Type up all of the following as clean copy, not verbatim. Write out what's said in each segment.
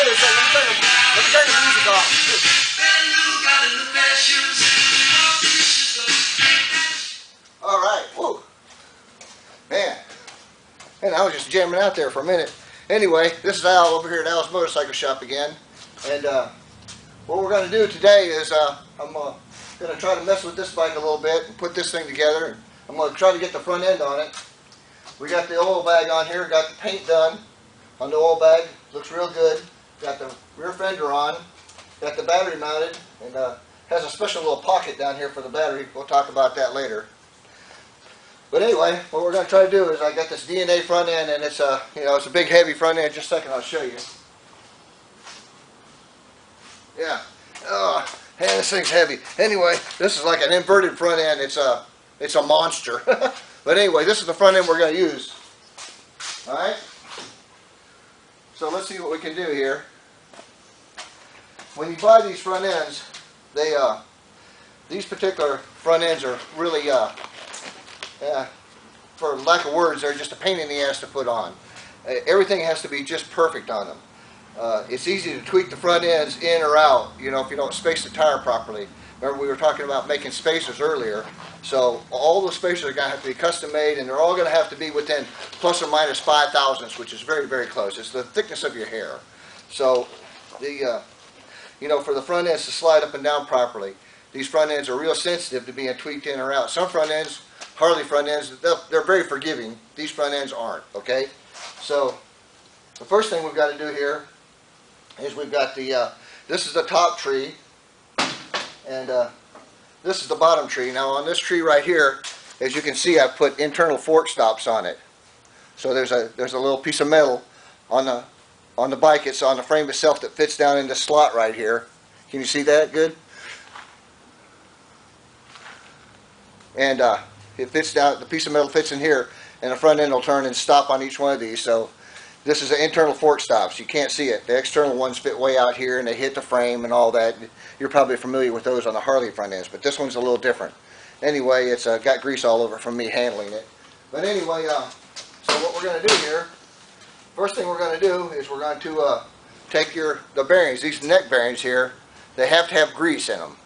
wait a second. Let me turn the music off. All right. Whoa. Man. And I was just jamming out there for a minute. Anyway, this is Al over here at Al's Motorcycle Shop again. And what we're going to do today is I'm going to try to mess with this bike a little bit and put this thing together. I'm going to try to get the front end on it. We got the oil bag on here, got the paint done on the oil bag. Looks real good. Got the rear fender on. Got the battery mounted, and has a special little pocket down here for the battery. We'll talk about that later. But anyway, what we're going to try to do is I got this DNA front end, and it's a it's a big heavy front end. Just a second, I'll show you. Yeah. Oh, man, this thing's heavy. Anyway, this is like an inverted front end. It's a monster. But anyway, this is the front end we're going to use. All right. So let's see what we can do here. When you buy these front ends, these particular front ends are really, for lack of words, they're just a pain in the ass to put on. Everything has to be just perfect on them. It's easy to tweak the front ends in or out, if you don't space the tire properly. Remember, we were talking about making spacers earlier. So all the spacers are going to have to be custom made, and they're all going to have to be within plus or minus 5 thousandths, which is very, very close. It's the thickness of your hair. So the for the front ends to slide up and down properly, these front ends are real sensitive to being tweaked in or out. Some front ends, Harley front ends, they're very forgiving. These front ends aren't. Okay. So the first thing we've got to do here is we've got this is the top tree, and this is the bottom tree. Now on this tree right here, as you can see, I put internal fork stops on it. So there's a little piece of metal on the bike. It's on the frame itself that fits down in the slot right here. Can you see that good? And it fits down. The piece of metal fits in here, and the front end will turn and stop on each one of these. So this is the internal fork stops. You can't see it. The external ones fit way out here, and they hit the frame and all that. You're probably familiar with those on the Harley front ends, but this one's a little different. Anyway, it's got grease all over from me handling it. But anyway, so what we're going to do here, first thing we're going to do is we're going to take the bearings, these neck bearings here, they have to have grease in them.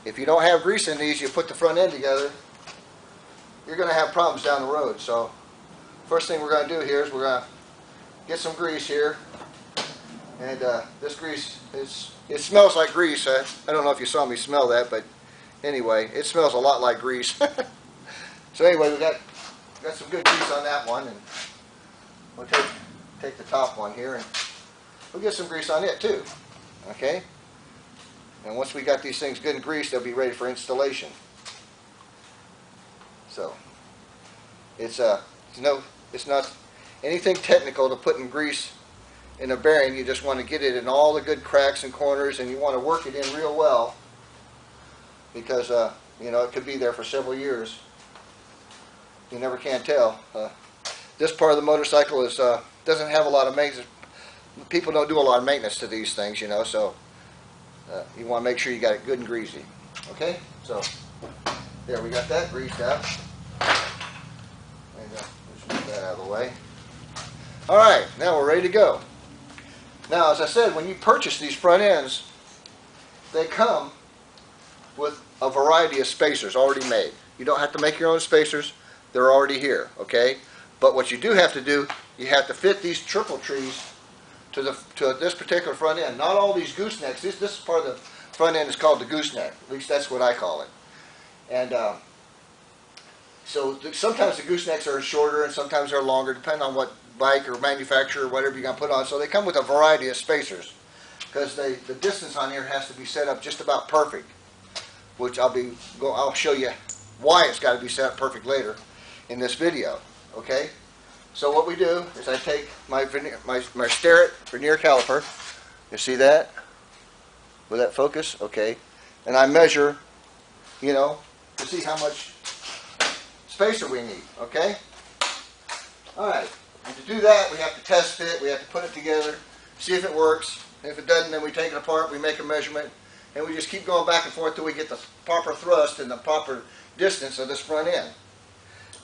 If you don't have grease in these, you put the front end together, you're going to have problems down the road. So first thing we're going to do here is we're going to get some grease here, and this grease it smells like grease. I don't know if you saw me smell that, but anyway, it smells a lot like grease. So anyway, we got some good grease on that one, and we'll take the top one here, and we'll get some grease on it too. Okay, and once we got these things good and greased, they'll be ready for installation. So it's not anything technical to putting grease in a bearing. You just want to get it in all the good cracks and corners, and you want to work it in real well, because it could be there for several years. You never can tell. This part of the motorcycle doesn't have a lot of maintenance. People don't do a lot of maintenance to these things, so you want to make sure you got it good and greasy. Okay, so there, we got that greased out. And let's move that out of the way. Alright, now we're ready to go. Now, as I said, when you purchase these front ends, they come with a variety of spacers already made. You don't have to make your own spacers. They're already here, okay? But what you do have to do, you have to fit these triple trees to this particular front end. Not all these goosenecks. This part of the front end is called the gooseneck. At least that's what I call it. And so sometimes the goosenecks are shorter and sometimes they're longer, depending on what bike or manufacturer or whatever you're going to put on. So they come with a variety of spacers, because the distance on here has to be set up just about perfect, which I'll show you why it's got to be set up perfect later in this video. Okay, so what we do is I take my Starrett vernier caliper. You see that? Will that focus? Okay, and I measure, to see how much spacer we need. Okay. All right. And to do that, we have to test fit. We have to put it together, see if it works. And if it doesn't, then we take it apart, we make a measurement, and we just keep going back and forth till we get the proper thrust and the proper distance of this front end.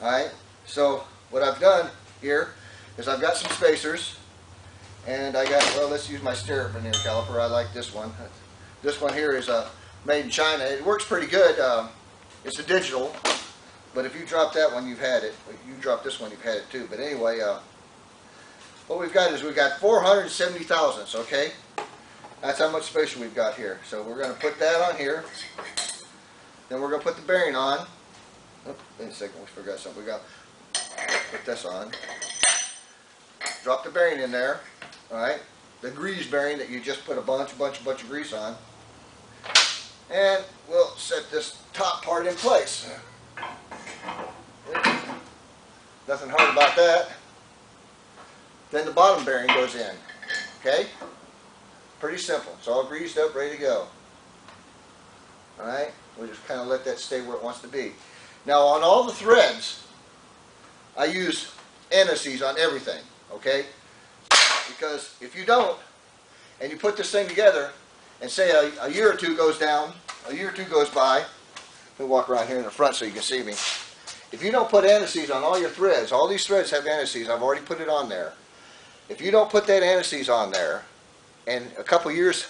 All right. So what I've done here is I've got some spacers, And I got, well, let's use my stirrup vernier caliper. I like this one. This one here is made in China. It works pretty good. It's a digital, but if you drop that one, you've had it. If you drop this one, you've had it too. But anyway, what we've got is we've got 470 thousandths, okay? That's how much spacer we've got here. So we're going to put that on here. Then we're going to put the bearing on. Oh, wait a second, we forgot something. We got put this on. Drop the bearing in there. All right, the grease bearing that you just put a bunch of grease on, and we'll set this top part in place. Nothing hard about that. Then the bottom bearing goes in. Okay, pretty simple. It's all greased up, ready to go. All right, we'll just kind of let that stay where it wants to be. Now on all the threads, I use anti-seize on everything. Okay. Because if you don't, and you put this thing together, and say a year or two goes down, a year or two goes by, let me walk around here in the front so you can see me. If you don't put anti-seize on all your threads, all these threads have anti-seize, I've already put it on there. If you don't put that anti-seize on there, and a couple years,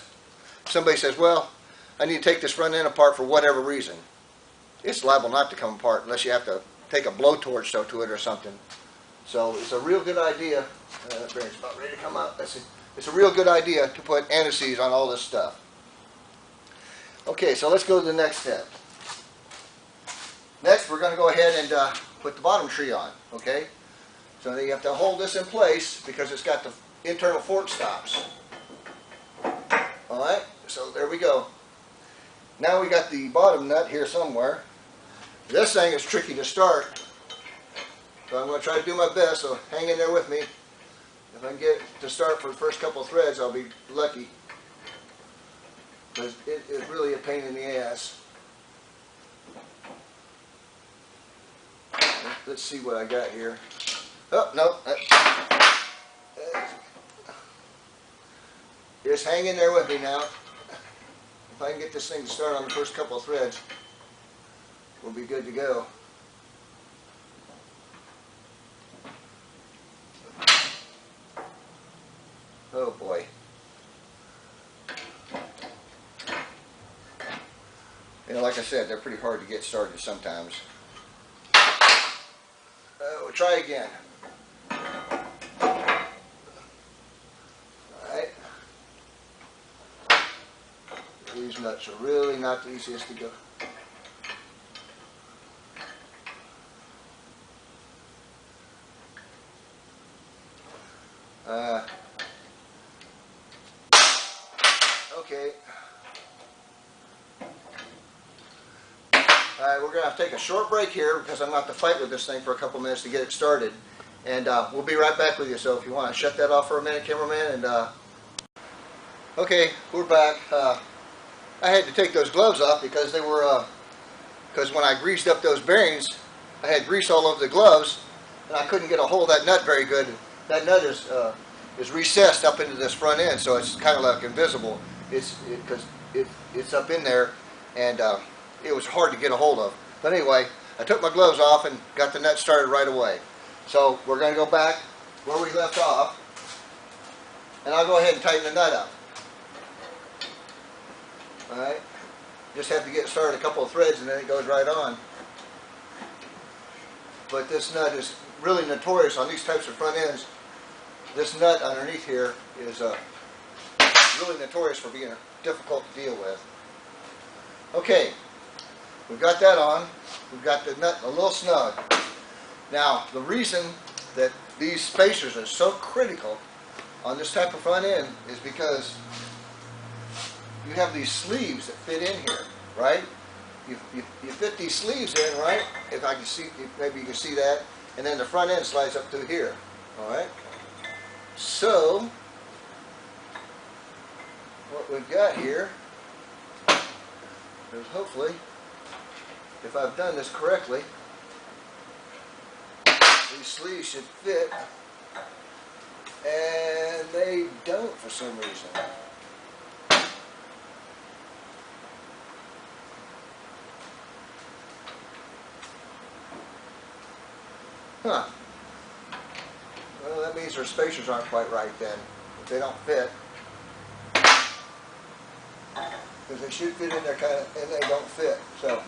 somebody says, well, I need to take this front end apart for whatever reason, it's liable not to come apart unless you have to take a blowtorch to it or something. So it's a real good idea. That bearing's about ready to come up. It's a real good idea to put anti-seize on all this stuff. Okay, so let's go to the next step. Next, we're going to go ahead and put the bottom tree on. Okay, so you have to hold this in place because it's got the internal fork stops. All right, so there we go. Now we got the bottom nut here somewhere. This thing is tricky to start. So I'm going to try to do my best, so hang in there with me. If I can get to start for the first couple of threads, I'll be lucky. Because it is really a pain in the ass. Let's see what I got here. Oh, no. Just hang in there with me now. If I can get this thing to start on the first couple of threads, we'll be good to go. Oh boy. You know, like I said, they're pretty hard to get started sometimes. We'll try again. Alright. These nuts are really not the easiest to go. Okay. Alright, we're going to have to take a short break here because I'm going to have to fight with this thing for a couple minutes to get it started. And we'll be right back with you, so if you want to shut that off for a minute, cameraman. And okay, we're back. I had to take those gloves off because they were, because when I greased up those bearings, I had grease all over the gloves, and I couldn't get a hold of that nut very good. That nut is recessed up into this front end, so it's kind of like invisible. Because it's up in there, and it was hard to get a hold of. But anyway, I took my gloves off and got the nut started right away. So we're going to go back where we left off, and I'll go ahead and tighten the nut up. Alright, just have to get started a couple of threads and then it goes right on. But this nut is really notorious on these types of front ends. This nut underneath here is really notorious for being difficult to deal with. Okay, we've got that on. We've got the nut a little snug. Now, the reason that these spacers are so critical on this type of front end is because you have these sleeves that fit in here, right? You fit these sleeves in, right? If I can see, maybe you can see that. And then the front end slides up through here, all right? So, what we've got here is, hopefully, if I've done this correctly, these sleeves should fit, and they don't for some reason. Huh. Well, that means their spacers aren't quite right then. if they don't fit. Because they should fit in there kind of, and they don't fit. So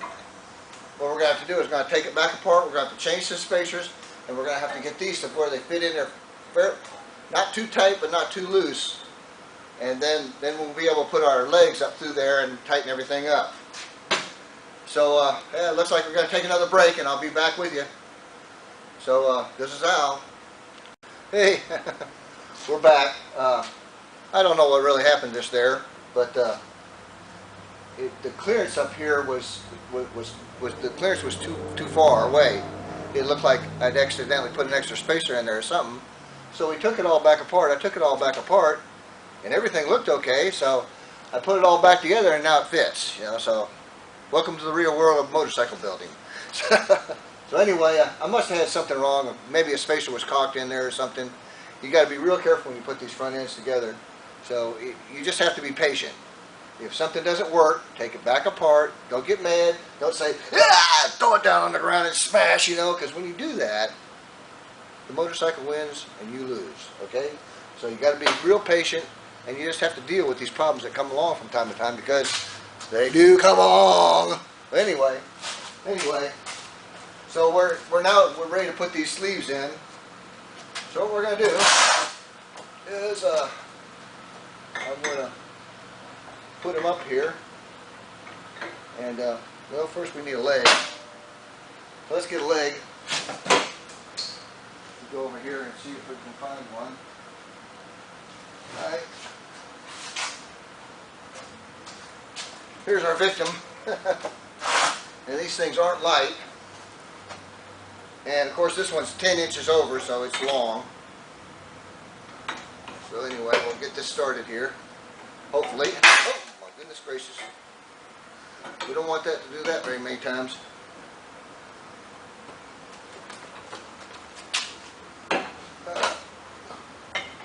what we're going to have to do is we're going to take it back apart. We're going to have to change the spacers, and we're going to have to get these to where they fit in there, not too tight but not too loose. And then we'll be able to put our legs up through there and tighten everything up. So yeah, it looks like we're going to take another break, and I'll be back with you. So this is Al. Hey, we're back. I don't know what really happened just there, but the clearance up here was the clearance was too far away. It looked like I'd accidentally put an extra spacer in there or something. So we took it all back apart. I took it all back apart, and everything looked okay. So I put it all back together, and now it fits. You know, so welcome to the real world of motorcycle building. So anyway, I must have had something wrong. Maybe a spacer was cocked in there or something. You got to be real careful when you put these front ends together. So you just have to be patient. If something doesn't work, take it back apart. Don't get mad. Don't say, ah, throw it down on the ground and smash, you know, because when you do that, the motorcycle wins and you lose, okay? So you got to be real patient, and you just have to deal with these problems that come along from time to time, because they do come along. But anyway, so we're ready to put these sleeves in. So what we're going to do is I'm going to put them up here, and well, first we need a leg. So let's get a leg. Go over here and see if we can find one. All right. Here's our victim. And these things aren't light. And of course this one's 10 inches over, so it's long. So anyway, we'll get this started here. Hopefully. Oh my goodness gracious. We don't want that to do that very many times.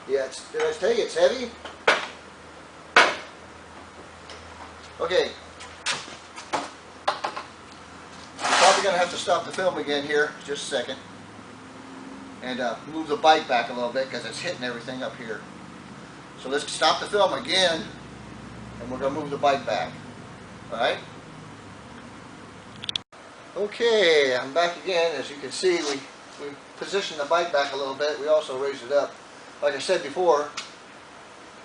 Yeah, did I tell you it's heavy? Okay. We're probably going to have to stop the film again here, just a second. And move the bike back a little bit because it's hitting everything up here. So let's stop the film again, and we're going to move the bike back. Alright? Okay, I'm back again. As you can see, we positioned the bike back a little bit. We also raised it up. Like I said before,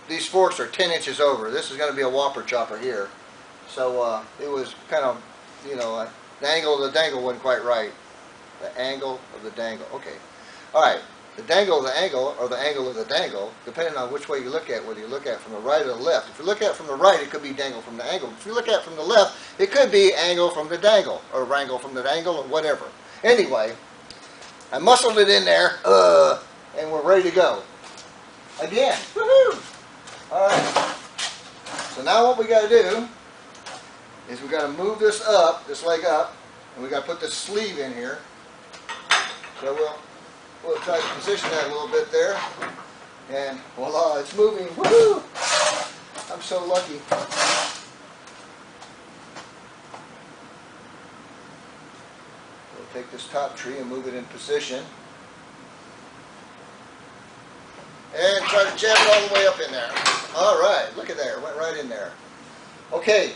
these forks are 10 inches over. This is going to be a whopper chopper here. So it was kind of, you know, the angle of the dangle wasn't quite right. The angle of the dangle. Okay. Alright. The dangle of the angle, or the angle of the dangle, depending on which way you look at it, whether you look at it from the right or the left. If you look at it from the right, it could be dangle from the angle. If you look at it from the left, it could be angle from the dangle, or wrangle from the dangle, or whatever. Anyway, I muscled it in there, and we're ready to go. Again. Woohoo! Alright. So now what we got to do is we got to move this up, this leg up, and we got to put this sleeve in here. So we'll try to position that a little bit there. And voila, it's moving. Woohoo! I'm so lucky. We'll take this top tree and move it in position. And try to jab it all the way up in there. Alright, look at there, went right in there. Okay,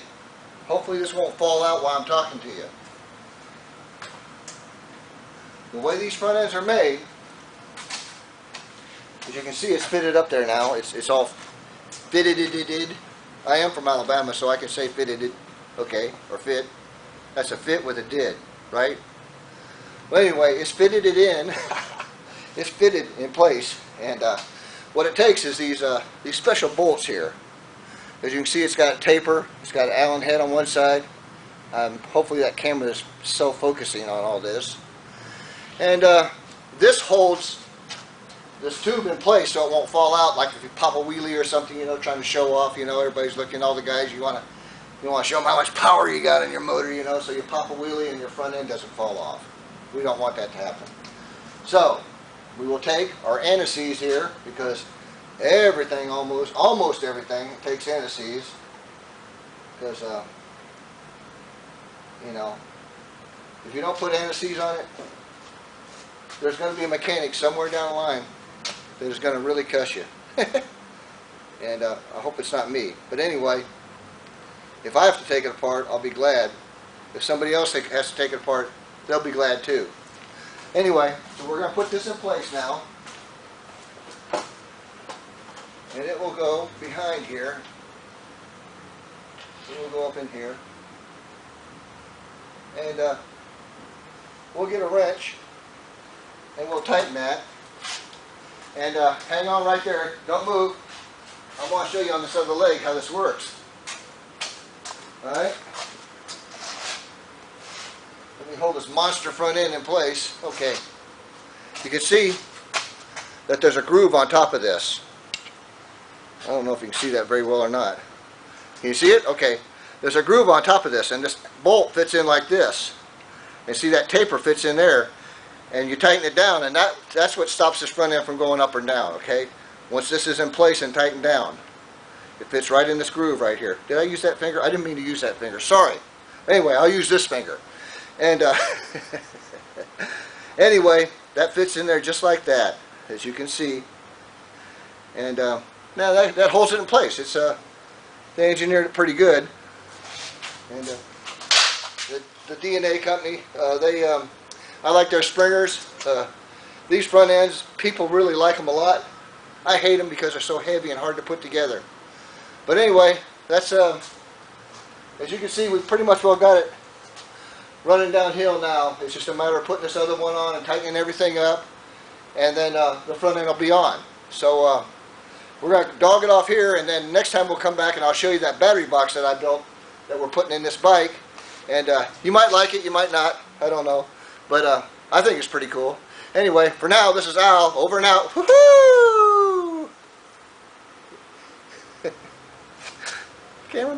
hopefully this won't fall out while I'm talking to you. The way these front ends are made, as you can see, it's fitted up there now. It's all fitted. I am from Alabama, so I can say fitted, okay, or fit. That's a fit with a did, right? Well, anyway, it's fitted it in. It's fitted in place, and what it takes is these special bolts here. As you can see, it's got a taper. It's got an Allen head on one side. Hopefully that camera is self-focusing on all this. And this holds this tube in place so it won't fall out, like if you pop a wheelie or something, you know, trying to show off, you know, everybody's looking, all the guys, you want to show them how much power you got in your motor, you know, so you pop a wheelie and your front end doesn't fall off. We don't want that to happen. So we will take our anti-seize here, because everything, almost everything takes anti-seize, because you know, if you don't put anti-seize on it, there's going to be a mechanic somewhere down the line that is going to really cuss you. And I hope it's not me. But anyway, if I have to take it apart, I'll be glad. If somebody else has to take it apart, they'll be glad too. Anyway, so we're going to put this in place now. And it will go behind here. It will go up in here. And we'll get a wrench and we'll tighten that. And hang on right there. Don't move. I want to show you on this other leg how this works. Alright? Let me hold this monster front end in place. Okay. You can see that there's a groove on top of this. I don't know if you can see that very well or not. Can you see it? Okay. There's a groove on top of this, and this bolt fits in like this. And see that taper fits in there. And you tighten it down, and that's what stops this front end from going up or down, okay? Once this is in place and tightened down, it fits right in this groove right here. Did I use that finger? I didn't mean to use that finger. Sorry. Anyway, I'll use this finger. And anyway, that fits in there just like that, as you can see. And now that holds it in place. It's they engineered it pretty good. And the DNA company, I like their springers. These front ends, people really like them a lot. I hate them because they're so heavy and hard to put together. But anyway, that's as you can see, we've pretty much well got it running downhill now. It's just a matter of putting this other one on and tightening everything up, and then the front end will be on. So we're going to dog it off here, and then next time we'll come back and I'll show you that battery box that I built that we're putting in this bike. And you might like it, you might not, I don't know. But I think it's pretty cool. Anyway, for now, this is Al, over and out. Woohoo! Camera.